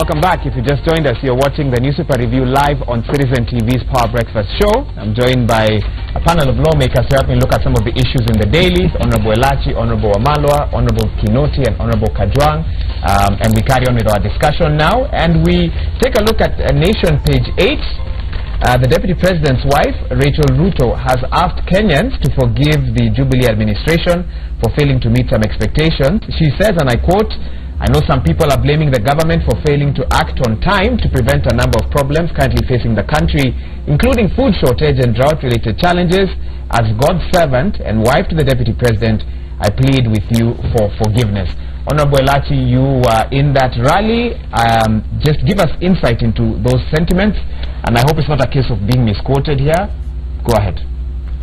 Welcome back. If you just joined us, you're watching the Newspaper Review live on Citizen TV's Power Breakfast Show. I'm joined by a panel of lawmakers to help me look at some of the issues in the dailies. Honorable Elachi, Honorable Wamalwa, Honorable Kinoti, and Honorable Kajwang. And we carry on with our discussion now. And we take a look at Nation page 8. The Deputy President's wife, Rachel Ruto, has asked Kenyans to forgive the Jubilee administration for failing to meet some expectations. She says, and I quote, "I know some people are blaming the government for failing to act on time to prevent a number of problems currently facing the country, including food shortage and drought-related challenges. As God's servant and wife to the Deputy President, I plead with you for forgiveness." Honorable Elachi, you were in that rally. Just give us insight into those sentiments, and I hope it's not a case of being misquoted here. Go ahead.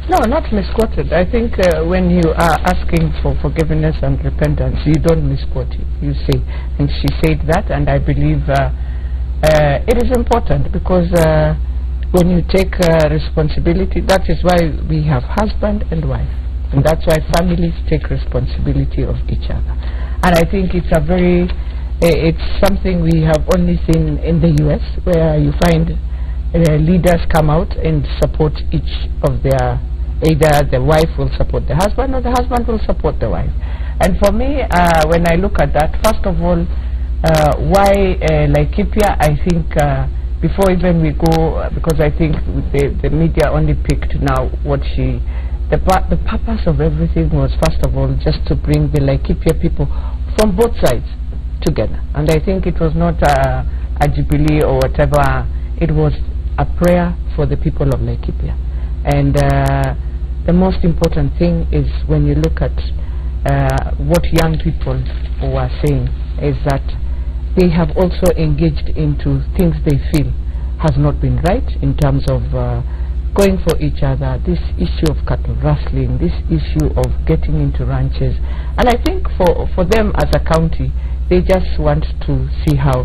No, not misquoted. I think when you are asking for forgiveness and repentance, you don't misquote it. You say, and she said that, and I believe it is important because when you take responsibility, that is why we have husband and wife, and that's why families take responsibility of each other. And I think it's a very, it's something we have only seen in the U.S., where you find leaders come out and support each of their. Either the wife will support the husband or the husband will support the wife. And for me, when I look at that, first of all, why Laikipia, I think before even we go, because I think the media only picked now what she, the purpose of everything was first of all just to bring the Laikipia people from both sides together. And I think it was not a Jubilee or whatever, it was a prayer for the people of Laikipia. And the most important thing is when you look at what young people were saying is that they have also engaged into things they feel has not been right in terms of going for each other, this issue of cattle rustling, this issue of getting into ranches. And I think for them as a county, they just want to see how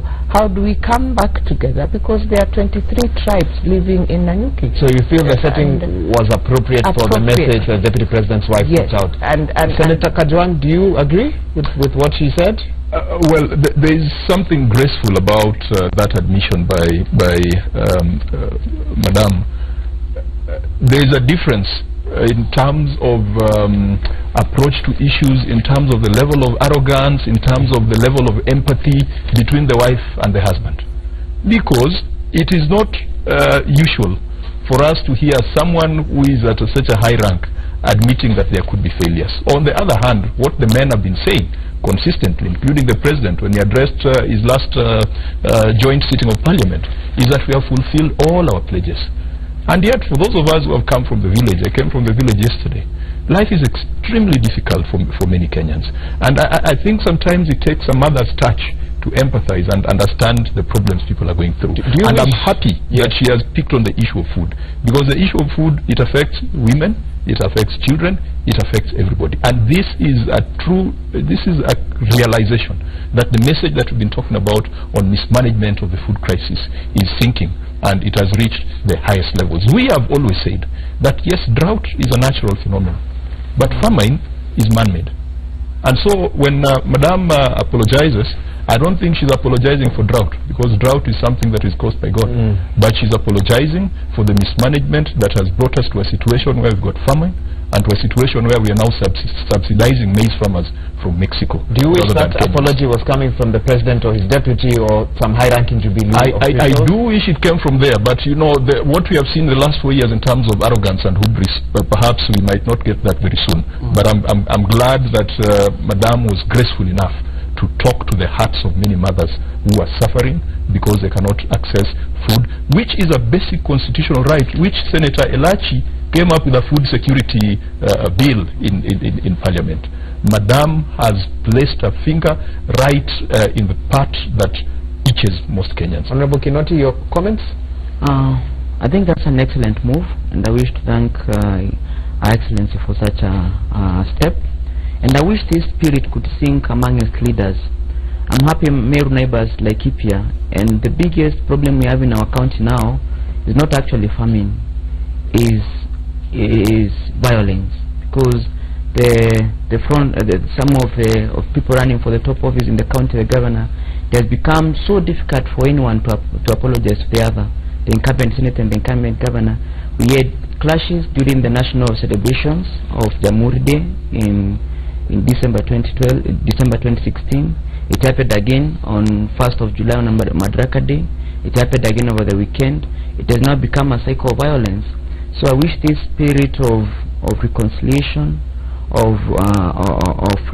do we come back together, because there are 23 tribes living in Nanyuki. So you feel the setting was appropriate for the message the Deputy President's wife put out? And Senator Kajwang, do you agree with what she said? Well, there is something graceful about that admission by Madam. There is a difference in terms of approach to issues, in terms of the level of arrogance, in terms of the level of empathy between the wife and the husband. Because it is not usual for us to hear someone who is at such a high rank admitting that there could be failures. On the other hand, what the men have been saying consistently, including the President when he addressed his last joint sitting of Parliament, is that we have fulfilled all our pledges. And yet, for those of us who have come from the village, I came from the village yesterday, life is extremely difficult for many Kenyans. And I think sometimes it takes a mother's touch to empathize and understand the problems people are going through. And I'm happy that she has picked on the issue of food. Because the issue of food, it affects women, it affects children, it affects everybody. And this is a realization that the message that we've been talking about on mismanagement of the food crisis is sinking, and it has reached the highest levels. We have always said that yes, drought is a natural phenomenon, but famine is man-made. And so when Madam apologizes, I don't think she's apologizing for drought, because drought is something that is caused by God. But she's apologizing for the mismanagement that has brought us to a situation where we've got famine, and to a situation where we are now subsidizing maize farmers from Mexico. Do you wish that apology was coming from the President or his deputy or some high-ranking Jubilee official? I do wish it came from there, but you know, what we have seen the last 4 years in terms of arrogance and hubris, perhaps we might not get that very soon. But I'm glad that Madam was graceful enough to talk to the hearts of many mothers who are suffering because they cannot access food, which is a basic constitutional right, which Senator Elachi came up with a food security bill in Parliament. Madam has placed her finger right in the part that itches most Kenyans. Honorable Kinoti, your comments? I think that's an excellent move, and I wish to thank Her Excellency for such a step. And I wish this spirit could sink among its leaders. I'm happy Meru neighbors like Laikipia, and the biggest problem we have in our county now is not actually famine, is violence, because some of people running for the top office in the county, the governor, it has become so difficult for anyone to apologize to the other, the incumbent senator and the incumbent governor. We had clashes during the national celebrations of Jamhuri Day in December 2016. It happened again on 1st of July on Madaraka Day. It happened again over the weekend. It has now become a cycle of violence. So I wish this spirit of reconciliation, of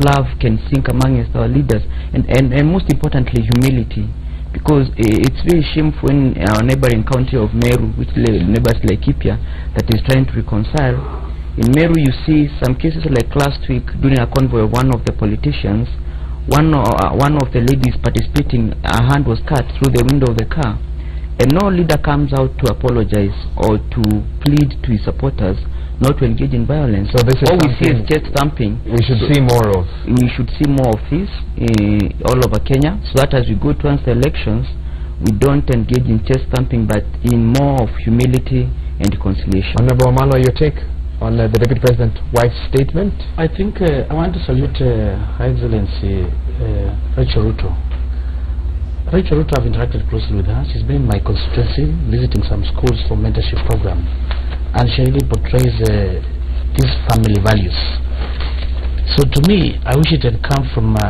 love can sink amongst our leaders, and most importantly, humility. Because it's very shameful when our neighboring county of Meru, which neighbors like Laikipia, that is trying to reconcile. In Meru, you see some cases like last week during a convoy of one of the politicians. One of the ladies participating, her hand was cut through the window of the car, and no leader comes out to apologize or to plead to his supporters not to engage in violence. So this is all we see is chest thumping. We should see more of. We should see more of this all over Kenya, so that as we go towards the elections, we don't engage in chest thumping, but in more of humility and reconciliation. Honorable Omalo, your take on the Deputy President's wife's statement? I think I want to salute Her Excellency Rachel Ruto. Rachel Ruto, I've interacted closely with her. She's been in my constituency, visiting some schools for mentorship program, and she really portrays these family values. So to me, I wish it had come from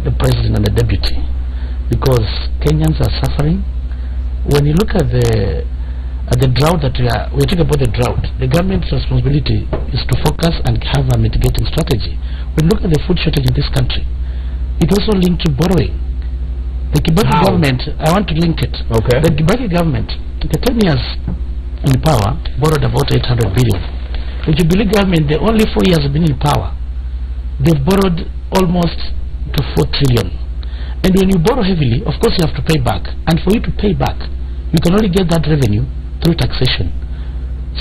the President and the Deputy, because Kenyans are suffering. When you look at the drought that we're talking about, the drought, the government's responsibility is to focus and have a mitigating strategy. When you look at the food shortage in this country, it also linked to borrowing. The Kibaki government, I want to link it. Okay. The Kibaki government, the 10 years in power, borrowed about 800 billion. The Jubilee government, the only 4 years have been in power, they've borrowed almost to 4 trillion. And when you borrow heavily, of course you have to pay back. And for you to pay back, you can only get that revenue through taxation.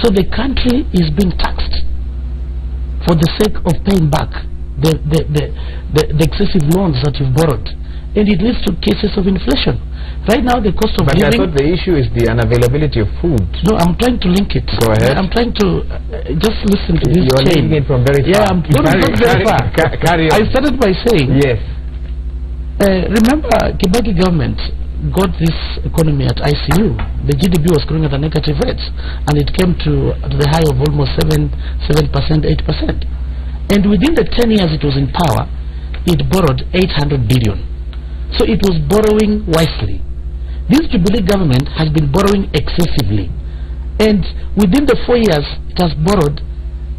So the country is being taxed for the sake of paying back the excessive loans that you've borrowed. And it leads to cases of inflation. Right now the cost of living... But I thought the issue is the unavailability of food. No, I'm trying to link it. Go ahead. I'm trying to just listen to this chain. You're linking it from very far. Yeah, I'm not very far. Carry on. I started by saying... Yes. Remember, Kibaki government got this economy at ICU. The GDP was growing at a negative rate, and it came to the high of almost 7%, 8%. And within the 10 years it was in power, it borrowed 800 billion. So it was borrowing wisely. This Jubilee government has been borrowing excessively, and within the 4 years it has borrowed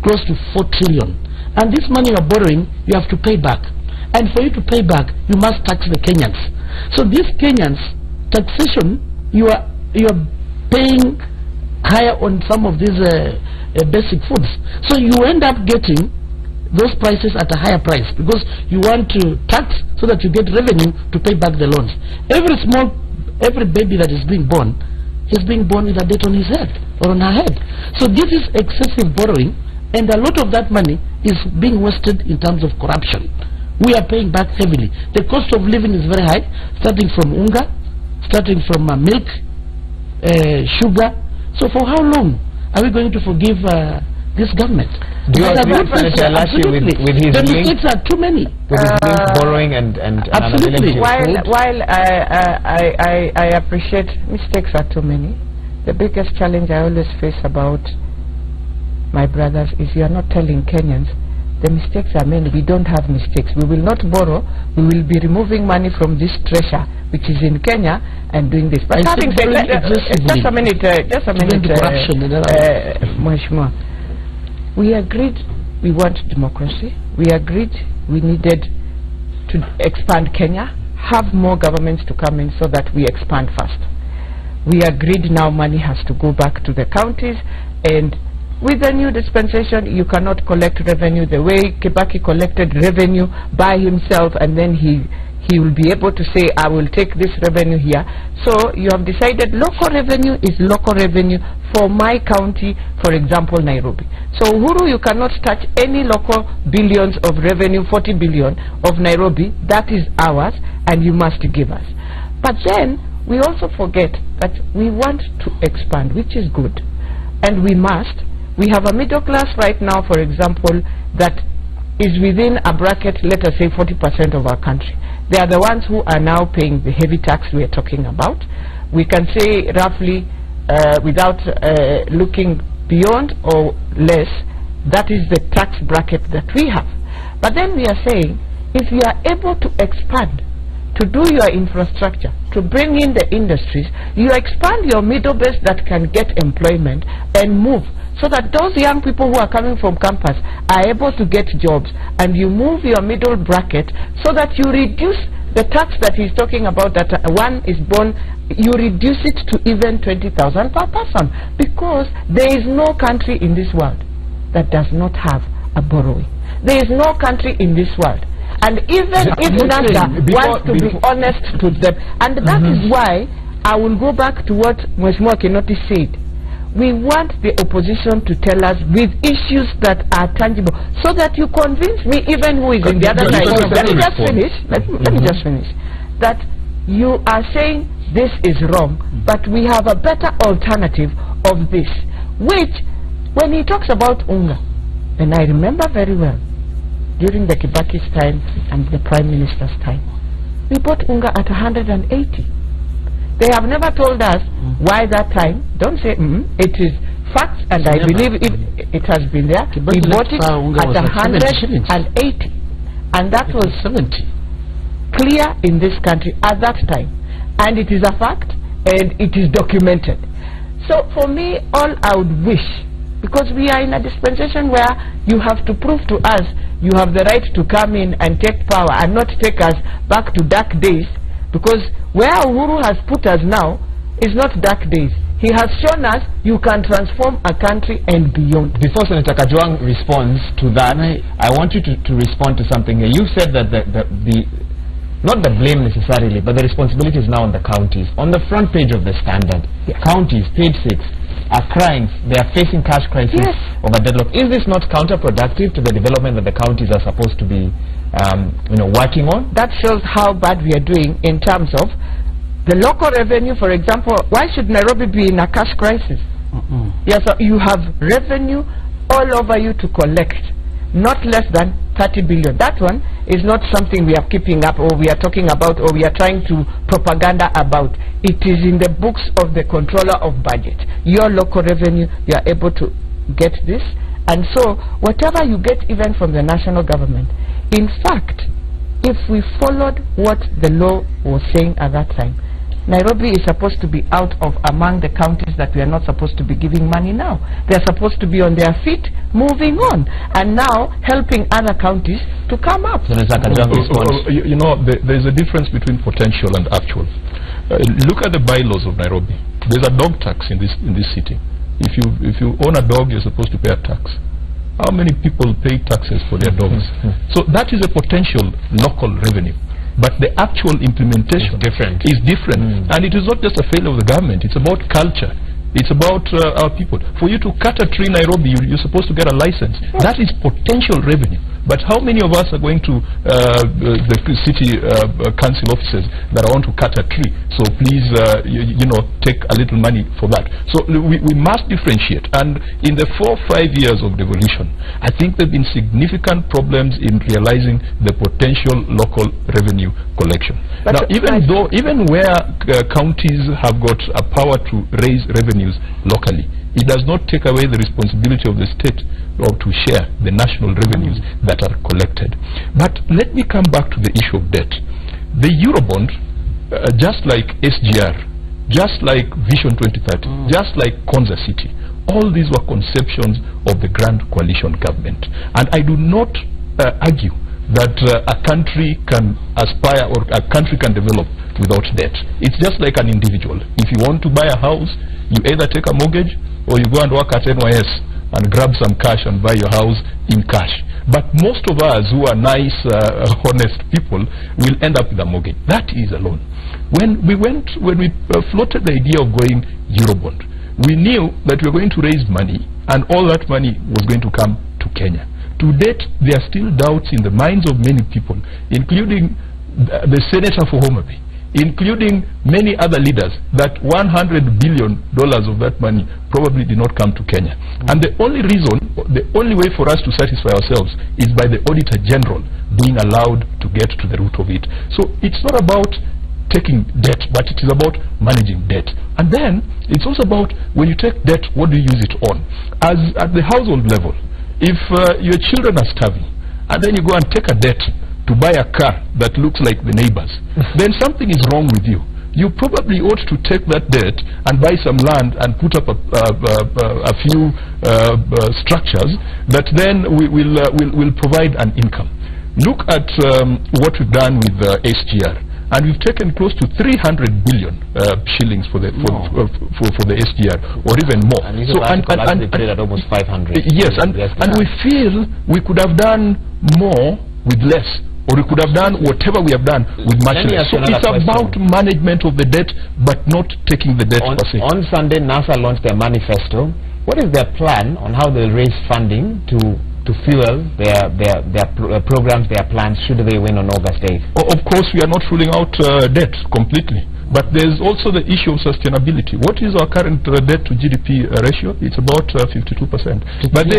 close to 4 trillion. And this money you are borrowing, you have to pay back. And for you to pay back, you must tax the Kenyans. So these Kenyans, taxation, you are paying higher on some of these basic foods. So you end up getting those prices at a higher price, because you want to tax so that you get revenue to pay back the loans. Every baby that is being born is being born with a debt on his head or on her head. So this is excessive borrowing, and a lot of that money is being wasted in terms of corruption. We are paying back heavily. The cost of living is very high, starting from unga, starting from milk, sugar. So for how long are we going to forgive this government? Do you agree with his the mistakes are too many. With his borrowing and absolutely. While I appreciate mistakes are too many, the biggest challenge I always face about my brothers is you are not telling Kenyans the mistakes are many. We don't have mistakes. We will not borrow. We will be removing money from this treasure which is in Kenya and doing this. But having said that, just a minute, Mheshimiwa. We agreed we want democracy. We agreed we needed to expand Kenya, have more governments to come in so that we expand fast. We agreed now money has to go back to the counties, and with the new dispensation you cannot collect revenue the way Kibaki collected revenue by himself, and then he will be able to say, I will take this revenue here. So you have decided local revenue is local revenue for my county, for example Nairobi. So Uhuru, you cannot touch any local billions of revenue, 40 billion of Nairobi, that is ours, and you must give us. But then we also forget that we want to expand, which is good, and we must. We have a middle class right now, for example, that is within a bracket, let us say 40% of our country. They are the ones who are now paying the heavy tax we are talking about. We can say roughly, without looking beyond or less, that is the tax bracket that we have. But then we are saying, if you are able to expand, to do your infrastructure, to bring in the industries, you expand your middle base that can get employment and move, so that those young people who are coming from campus are able to get jobs, and you move your middle bracket so that you reduce the tax that he's talking about, that one is born, you reduce it to even 20,000 per person, because there is no country in this world that does not have a borrowing. There is no country in this world. And even if NASA wants to be honest to them, and that is why I will go back to what Mheshimiwa Kinoti said. We want the opposition to tell us with issues that are tangible, so that you convince me, even who is in the other side. Let me just finish. Let me just finish. That you are saying this is wrong, but we have a better alternative of this, which, when he talks about UNGA, and I remember very well, during the Kibaki's time and the Prime Minister's time, we bought UNGA at 180. They have never told us why that time. Don't say it is facts, and I believe it has been there. We bought it at 180, and that was 70 clear in this country at that time, and it is a fact, and it is documented. So for me, all I would wish, because we are in a dispensation where you have to prove to us you have the right to come in and take power and not take us back to dark days, because where Uhuru has put us now is not dark days. He has shown us you can transform a country and beyond. Before Senator Kajwang responds to that, I want you to respond to something here. You said that not the blame necessarily, but the responsibility is now on the counties. On the front page of the Standard, counties, page 6, are crying. They are facing cash crisis over deadlock. Is this not counterproductive to the development that the counties are supposed to be working on? That shows how bad we are doing in terms of the local revenue. For example, why should Nairobi be in a cash crisis? Yes, so you have revenue all over you to collect, not less than 30 billion. That one is not something we are keeping up, or we are talking about, or we are trying to propaganda about. It is in the books of the controller of budget. Your local revenue, you are able to get this. And so whatever you get even from the national government, in fact, if we followed what the law was saying at that time, Nairobi is supposed to be out of among the counties that we are not supposed to be giving money now. They are supposed to be on their feet, moving on, and now helping other counties to come up. There's a difference between potential and actual. Look at the bylaws of Nairobi. There's a dog tax in this city. If you own a dog, you're supposed to pay a tax. How many people pay taxes for their dogs? So that is a potential local revenue. But the actual implementation is different. And it is not just a failure of the government. It's about culture. It's about our people. For you to cut a tree in Nairobi, you're supposed to get a license. That is potential revenue. But how many of us are going to the city council offices that want to cut a tree? So please, take a little money for that. So we must differentiate. And in the 4 or 5 years of devolution, I think there have been significant problems in realizing the potential local revenue collection. But now, even where counties have got a power to raise revenues locally, it does not take away the responsibility of the state or to share the national revenues that are collected. But let me come back to the issue of debt. The Eurobond, just like SGR, just like Vision 2030, just like Konza City, all these were conceptions of the Grand Coalition government. And I do not argue that a country can aspire or a country can develop without debt. It's just like an individual. If you want to buy a house, you either take a mortgage or you go and work at NYS and grab some cash and buy your house in cash. But most of us who are nice, honest people will end up with a mortgage. That is a loan. When we floated the idea of going Eurobond, we knew that we were going to raise money and all that money was going to come to Kenya. To date, there are still doubts in the minds of many people, including the senator for Homa Bay, including many other leaders, that $100 billion of that money probably did not come to Kenya. And the only reason, the only way for us to satisfy ourselves is by the Auditor General being allowed to get to the root of it. So it's not about taking debt, but it is about managing debt. And then it's also about, when you take debt, what do you use it on? As at the household level, if your children are starving, and then you go and take a debt to buy a car that looks like the neighbors, then something is wrong with you. You probably ought to take that debt and buy some land and put up a few structures that then will provide an income. Look at what we've done with SGR. And we've taken close to 300 billion shillings for the SGR, or even more. And so and at almost 500. Yes, and we feel we could have done more with less, or we could have done whatever we have done with much less. So it's about management of the debt, but not taking the debt per se. On Sunday, NASA launched their manifesto. What is their plan on how they'll raise funding to fuel their programs, their plans, should they win on August 8th? Of course, we are not ruling out debt completely. But there's also the issue of sustainability. What is our current debt to GDP ratio? It's about 52%. But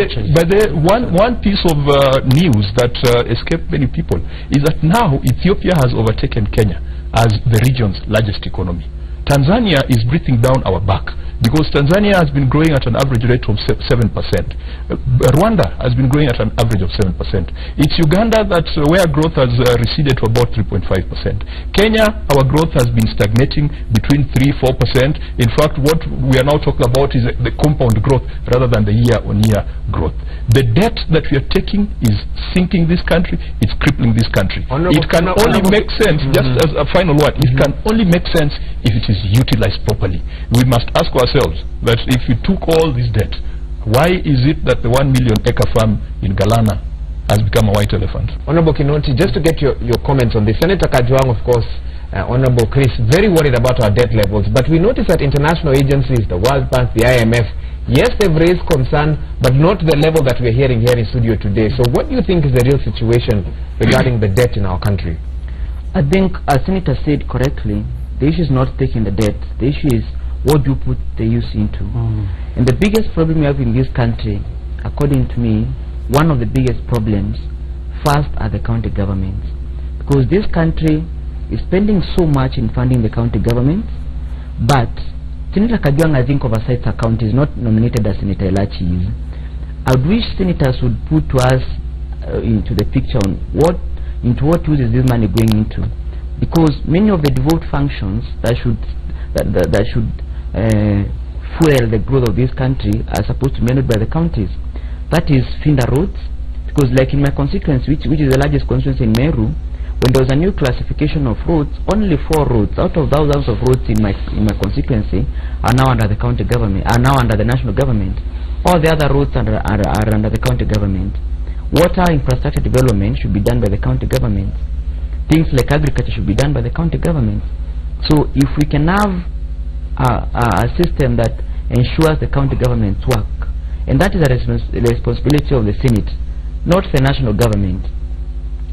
one piece of news that escaped many people is that now Ethiopia has overtaken Kenya as the region's largest economy. Tanzania is breathing down our back because Tanzania has been growing at an average rate of 7%. Rwanda has been growing at an average of 7%. It's Uganda where growth has receded to about 3.5%. Kenya, our growth has been stagnating between 3-4%. In fact, what we are now talking about is the compound growth rather than the year-on-year growth. The debt that we are taking is sinking this country, it's crippling this country. It can only make sense, just as a final word, it can only make sense if it is utilized properly. We must ask ourselves that if we took all this debt, why is it that the 1 million acre farm in Galana has become a white elephant? Honorable Kinoti, just to get your comments on this, Senator Kajwang, of course, Honorable Chris, very worried about our debt levels, but we notice that international agencies, the World Bank, the IMF, yes, they've raised concern, but not to the level that we're hearing here in studio today. So what do you think is the real situation regarding the debt in our country? I think, as Senator said correctly, the issue is not taking the debt. The issue is what do you put the use into. And the biggest problem we have in this country, according to me, one of the biggest problems, first are the county governments. Because this country is spending so much in funding the county governments, but Senator Kajwang, I think, oversights our county, is not nominated as Senator Elachi is. I would wish senators would put to us into the picture on into what use is this money going into. Because many of the devolved functions that should fuel the growth of this country are supposed to be managed by the counties. That is Finda roads, because like in my constituency, which is the largest constituency in Meru, when there was a new classification of roads, only 4 roads out of thousands of roads in my constituency are now under the county government, are now under the national government. All the other roads are under the county government. Water infrastructure development should be done by the county government. Things like agriculture should be done by the county government. So if we can have a system that ensures the county government's work, and that is the responsibility of the Senate, not the national government,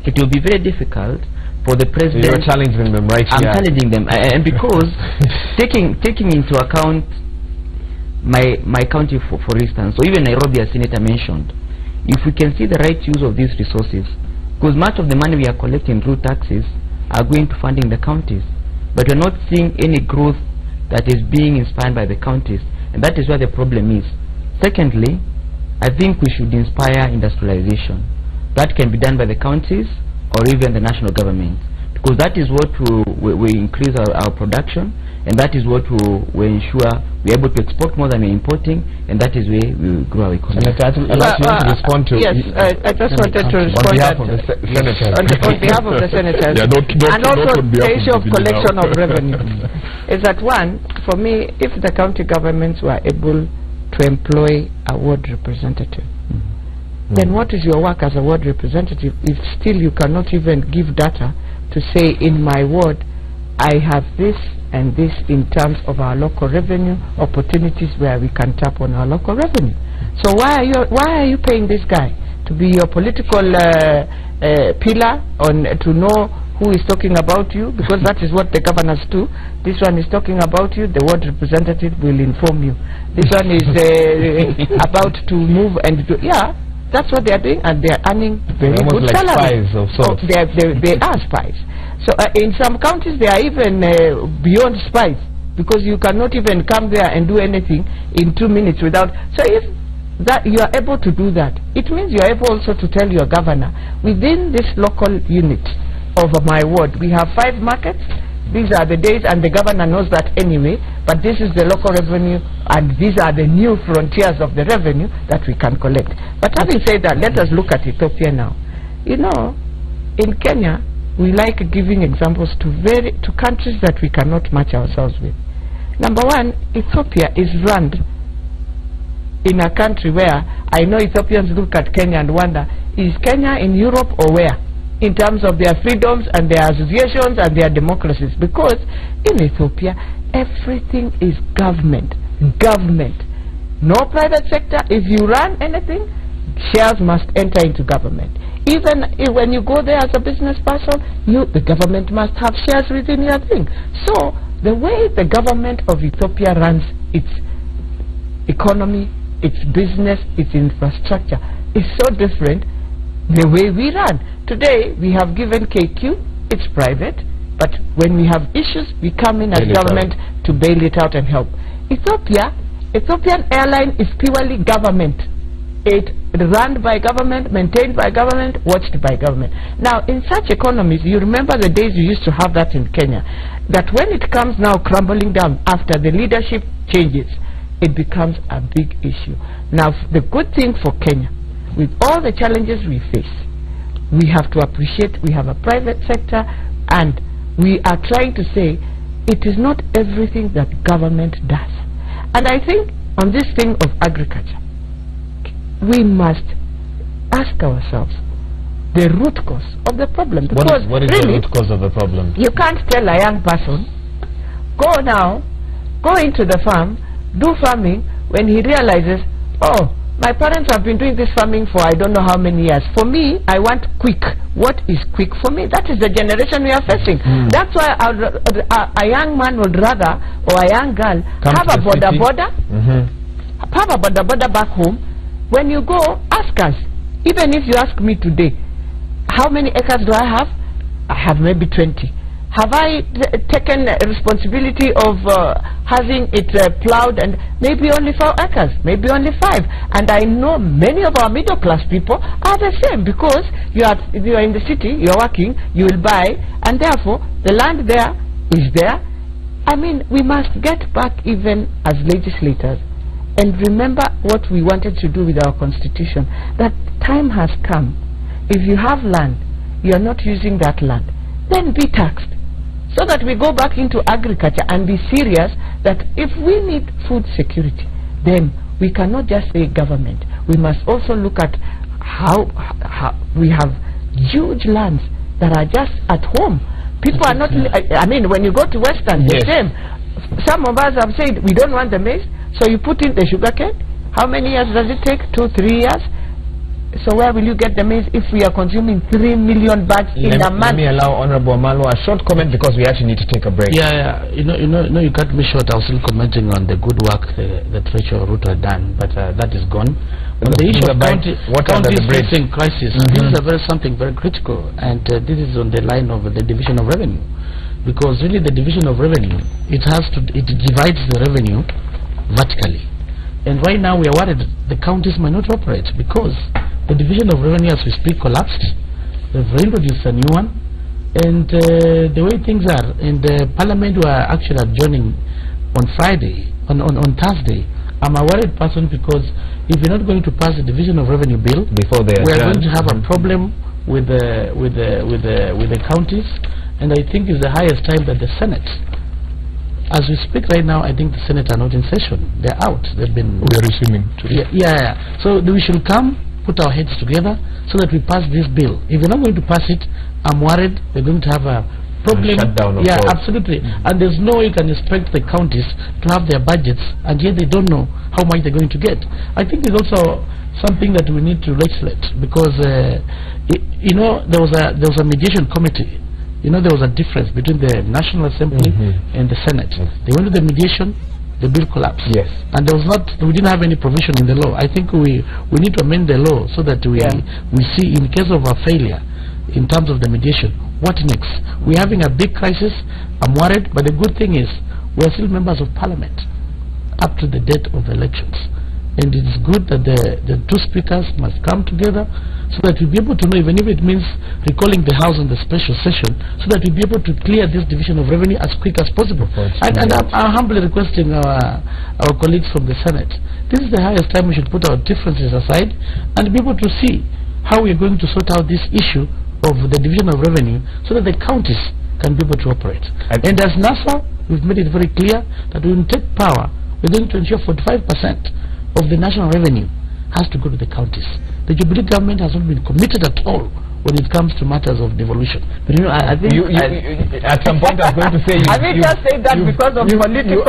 it will be very difficult for the president. You're challenging them, right? I'm challenging them, and because taking into account my county, for instance, or even Nairobi, as Senator mentioned, if we can see the right use of these resources, because much of the money we are collecting through taxes are going to funding the counties, but we're not seeing any growth that is being inspired by the counties, and that is where the problem is. Secondly, I think we should inspire industrialization. That can be done by the counties or even the national government, because that is what will increase our production, and that is what will ensure we're able to export more than we're importing, and that is where we will grow our economy. Senator, I'd like you to respond to... Yes, I just wanted to respond on behalf of the senators. On behalf of the senators. And also the issue of collection of revenue. Is that one, for me, if the county governments were able to employ a ward representative, then what is your work as a ward representative if still you cannot even give data to say, in my ward, I have this and this in terms of our local revenue, opportunities where we can tap on our local revenue. So why are you paying this guy to be your political pillar to know who is talking about you, because that is what the governors do. This one is talking about you, the ward representative will inform you. This one is about to move and do, yeah, that's what they are doing, and they are earning very good like salaries. spies of sorts. They are spies. So in some counties they are even beyond spies, because you cannot even come there and do anything in 2 minutes without. So if that you are able to do that, it means you are able also to tell your governor, within this local unit of my ward, we have 5 markets. These are the days, and the governor knows that anyway, but this is the local revenue, and these are the new frontiers of the revenue that we can collect. But having said that, let us look at Ethiopia now. You know, in Kenya, we like giving examples to countries that we cannot match ourselves with. Number one, Ethiopia is run in a country where I know Ethiopians look at Kenya and wonder, is Kenya in Europe or where? In terms of their freedoms and their associations and their democracies. Because in Ethiopia, everything is government. Government. No private sector. If you run anything, shares must enter into government. Even when you go there as a business person, the government must have shares within your thing. So, the way the government of Ethiopia runs its economy, its business, its infrastructure is so different the way we run. Today, we have given KQ, it's private, but when we have issues, we come in as government to bail it out and help. Ethiopian Airline is purely government. It run by government, maintained by government, watched by government. Now, in such economies, you remember the days you used to have that in Kenya, that when it comes now crumbling down after the leadership changes, it becomes a big issue. Now, the good thing for Kenya, with all the challenges we face, we have to appreciate we have a private sector, and we are trying to say it is not everything that government does. And I think on this thing of agriculture, we must ask ourselves the root cause of the problem. Because what is really, the root cause of the problem? You can't tell a young person, go into the farm, do farming, when he realizes, oh, my parents have been doing this farming for I don't know how many years. For me, I want quick. What is quick for me? That is the generation we are facing. That's why a young man would rather, or a young girl, have a border, have a border back home. When you go, ask us. Even if you ask me today, how many acres do I have? I have maybe 20. Have I taken responsibility of having it plowed? And maybe only 4 acres, maybe only 5. And I know many of our middle class people are the same, because you are in the city, you are working, you will buy, and therefore the land there is there. I mean, we must get back even as legislators and remember what we wanted to do with our constitution, that time has come. If you have land, you are not using that land, then be taxed. So that we go back into agriculture and be serious that if we need food security, then we cannot just say government. We must also look at how we have huge lands that are just at home. People are not, I mean, when you go to Western, the same. Some of us have said we don't want the maize, so you put in the sugar cane. How many years does it take? 2-3 years? So where will you get the maize if we are consuming 3 million bags in a month? Let me allow Honorable Amalo a short comment, because we actually need to take a break. Yeah. You know, you cut me short. I was still commenting on the good work that Rachel Ruto had done, but that is gone. On the issue of counties facing crisis, this is something very critical, and this is on the line of the division of revenue, because really the division of revenue, it divides the revenue vertically, and right now we are worried the counties might not operate because the division of revenue as we speak collapsed. They've introduced a new one, and the way things are, in the parliament we are actually adjourning on Friday, on Thursday. I'm a worried person, because if we're not going to pass the division of revenue bill before we are going to have a problem with the counties, and I think it's the highest time that the Senate, as we speak right now, I think the Senate are not in session. They're out. They've been. We are resuming today. Yeah. So we should put our heads together so that we pass this bill. If we're not going to pass it, I'm worried we're going to have a problem. Shutdown, yeah, absolutely. And there's no way you can expect the counties to have their budgets, and yet they don't know how much they're going to get. I think there's also something that we need to legislate, because you know, there was a mediation committee you know, there was a difference between the National Assembly and the Senate. They went to the mediation, the bill collapsed. Yes. And there was not, we didn't have any provision in the law. I think we need to amend the law so that we see, in case of a failure in terms of the mediation, what next? We're having a big crisis. I'm worried, but the good thing is we are still members of Parliament up to the date of elections. And it is good that the two speakers must come together so that we'll be able to know, even if it means recalling the House on the special session, so that we'll be able to clear this division of revenue as quick as possible. And I'm humbly requesting our colleagues from the Senate, this is the highest time we should put our differences aside and be able to see how we're going to sort out this issue of the division of revenue so that the counties can be able to operate. And as NASA, we've made it very clear that when we take power, we're going to ensure 45% of the national revenue has to go to the counties. The Jubilee government has not been committed at all when it comes to matters of devolution. But you know, I think at some point I was going to say I just said that because of political.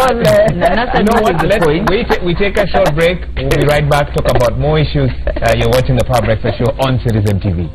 We take a short break. We'll be right back. Talk about more issues. You're watching the Power Breakfast Show on Citizen TV.